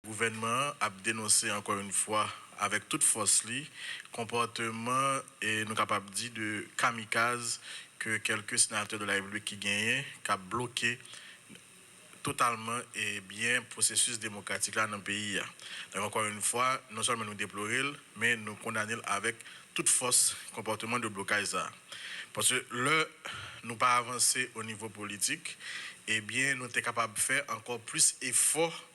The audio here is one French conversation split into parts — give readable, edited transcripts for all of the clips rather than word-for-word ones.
Le gouvernement a dénoncé encore une fois avec toute force le comportement et nous capables de dire de kamikaze que quelques sénateurs de la République qui gagnent, qui a bloqué totalement et bien processus démocratique là dans le pays. Donc encore une fois, non seulement nous déplorons, mais nous condamnons avec toute force le comportement de blocage là. Parce que nous pas avancé au niveau politique, eh bien nous sommes capables de faire encore plus effort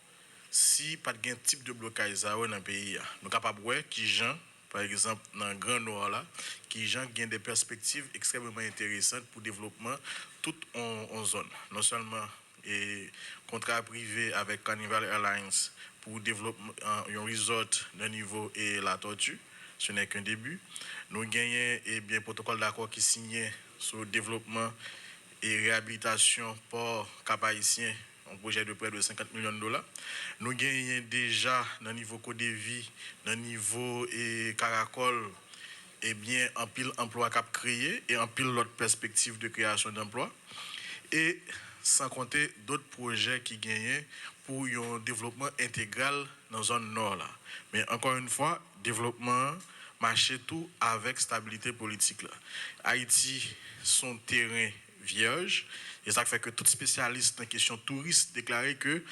si pas de type de blocage dans le pays. Nous sommes capables de voir qui gens, par exemple dans le Grand Nord là, qui gens ont des perspectives extrêmement intéressantes pour le développement toute en zone. Non seulement et contrat privé avec Carnival Airlines pour développer un resort de niveau et la tortue. Ce n'est qu'un début. Nous gagnons et bien protocole d'accord qui signé sur le développement et réhabilitation pour Cap-Haïtien, un projet de près de 50 millions de dollars. Nous gagnons déjà dans le niveau Côte de Vie, dans le niveau et Caracol, et bien un pile emploi cap créé et un pile l'autre perspective de création d'emplois. Et sans compter d'autres projets qui gagnent pour un développement intégral dans la zone nord là. Mais encore une fois, développement marcher tout avec stabilité politique là. Haïti, son terrain vierge, et ça fait que tout spécialiste en question touriste déclaré que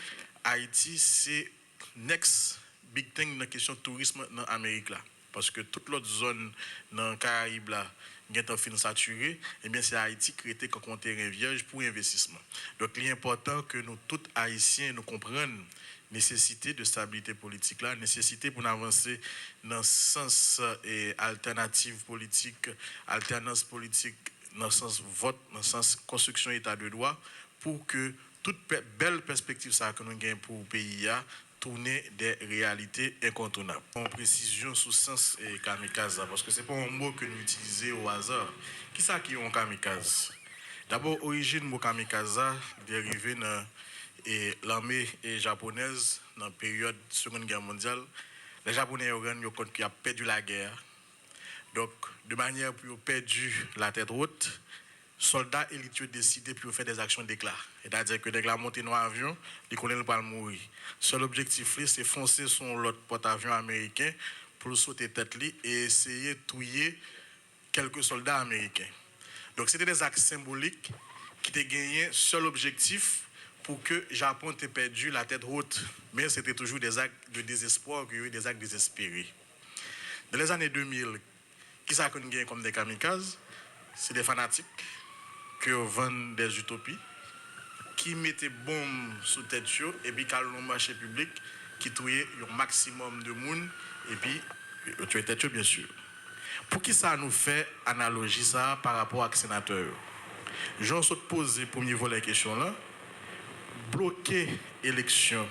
Haïti c'est next big thing dans la question tourisme dans l'Amérique là. Parce que toute l'autre zone dans les Caraïbes là, est en fin saturé, et bien c'est Haïti qui était comme terrain vierge pour investissement. Donc il est important que nous tous Haïtiens nous comprenions nécessité de stabilité politique là, nécessité pour avancer dans le sens alternative politique, alternance politique, dans le sens vote, dans le sens construction état de droit, pour que toute belle perspective ça que nous gagnons pour le pays tourner des réalités incontournables. En précision sous sens et kamikaze, parce que c'est pas un mot que nous utilisons au hasard. Qui ça qui est un kamikaze? D'abord, origine mot kamikaze dérivé dans l'armée japonaise dans la période de la Seconde Guerre mondiale. Les Japonais ont perdu la guerre. Donc, de manière pour perdu la tête haute, soldats élitieux décidé pour faire des actions d'éclat. C'est-à-dire que dès que la montée dans l'avion, les colonels ne pas mourir. Seul objectif, c'est foncer sur l'autre porte-avions américain pour sauter tête et essayer de tuer quelques soldats américains. Donc c'était des actes symboliques qui étaient gagnés. Seul objectif pour que le Japon ait perdu la tête haute. Mais c'était toujours des actes de désespoir, des actes désespérés. Dans les années 2000, qui ça qu'on gagne comme des kamikazes? C'est des fanatiques qui vendent des utopies, qui mettent bombes sous tête et puis qui ont un marché public qui tuent un maximum de monde et puis tuer tête bien sûr. Pour qui ça nous fait analogie ça par rapport à sénateur? J'en saute poser premier volet question là. Bloquer élection,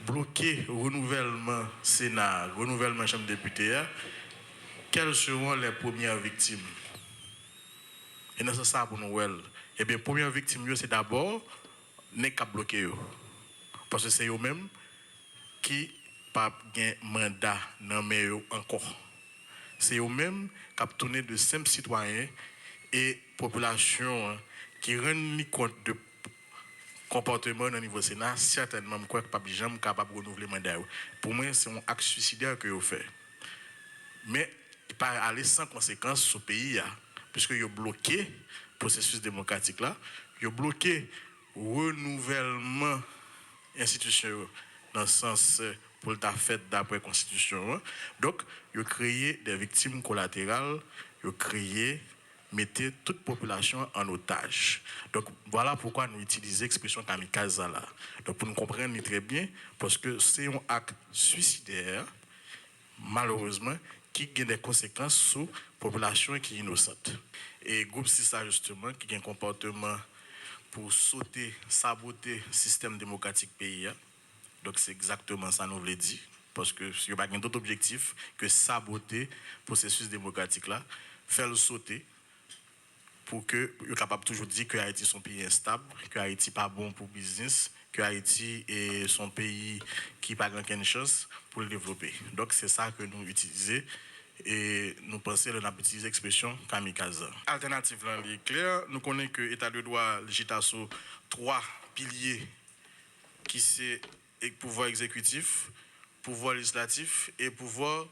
bloquer renouvellement Sénat, renouvellement Chambre des députés, quelles seront les premières victimes? Et non, c'est ça pour nous. Eh bien, première victime, c'est d'abord n'est qu'à bloquer. Parce que c'est eux-mêmes qui n'ont pas de mandat dans encore. C'est eux-mêmes qui ont tourné de simples citoyens et population qui rendent compte de comportement au niveau Sénat, certainement, je crois que pas capable de renouveler le mandat. Pour moi, c'est un acte suicidaire que vous faites. Mais il pas aller sans conséquence sur le pays. Puisque ils ont bloqué le processus démocratique là, ils ont bloqué le renouvellement institutionnel dans le sens pour le fait d'après la Constitution. Donc, ils ont créé des victimes collatérales, ils ont créé, mettez toute population en otage. Donc, voilà pourquoi nous utilisons l'expression kamikaze là. Donc, pour nous comprendre très bien, parce que c'est un acte suicidaire, malheureusement, qui a des conséquences sur la population qui est innocente. Et groupe c'est ça justement qui a un comportement pour sauter, saboter le système démocratique pays. Donc c'est exactement ça nous voulons dire. Parce que il n'y a pas d'autre objectif que saboter le processus démocratique là, faire le sauter pour que soient capable toujours de dire que Haïti est un pays instable, que Haïti n'est pas bon pour le business, que Haïti est son pays qui n'a pas grand chance pour le développer. Donc c'est ça que nous utilisons et nous pensons que nous avons utilisé l'expression kamikaze. Alternative là, est claire. Nous connaissons que l'État de droit gît sur 3 piliers qui sont pouvoir exécutif, pouvoir législatif et pouvoir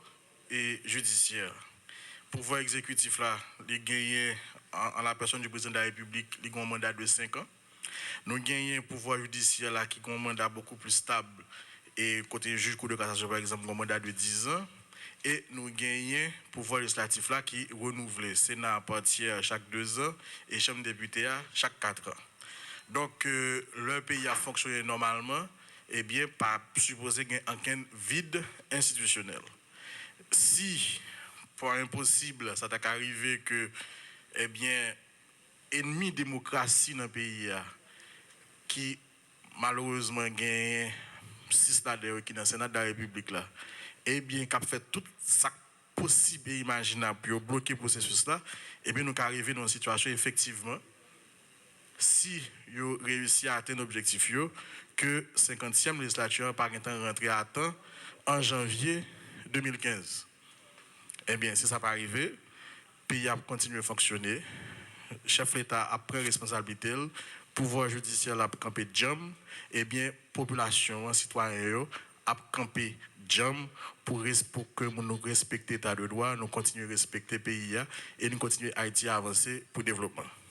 judiciaire. Pouvoir exécutif là, il gagne en la personne du président de la République, il a un mandat de 5 ans. Nous gagnons un pouvoir judiciaire là qui a un mandat beaucoup plus stable et côté juge cour de cassation par exemple, un mandat de 10 ans. Et nous gagnons un pouvoir législatif là qui est renouvelé. Sénat à partir chaque 2 ans et Chambre des députés chaque 4 ans. Donc, le pays a fonctionné normalement, eh bien, pas supposé qu'il y ait aucun vide institutionnel. Si, pour impossible, ça t'a arrivé que, eh bien, ennemi démocratie dans le pays, qui malheureusement gagne 6 là qui dans le Sénat de la République, là, eh bien, qui a fait tout ça possible et imaginable pour bloquer le processus là, eh bien, nous sommes arrivés dans une situation effectivement si vous réussi à atteindre l'objectif, que 50e législature n'a pas rentré à temps en janvier 2015. Eh bien, si ça pas arrivé, le pays a continué à fonctionner, chef l'État a pris responsabilité, pouvoir judiciaire a campé jam, eh bien, population, citoyens, a campé jam pour que nous respections l'état de droit, nous continuons à respecter le pays et nous continuons à Haïti à avancer pour le développement.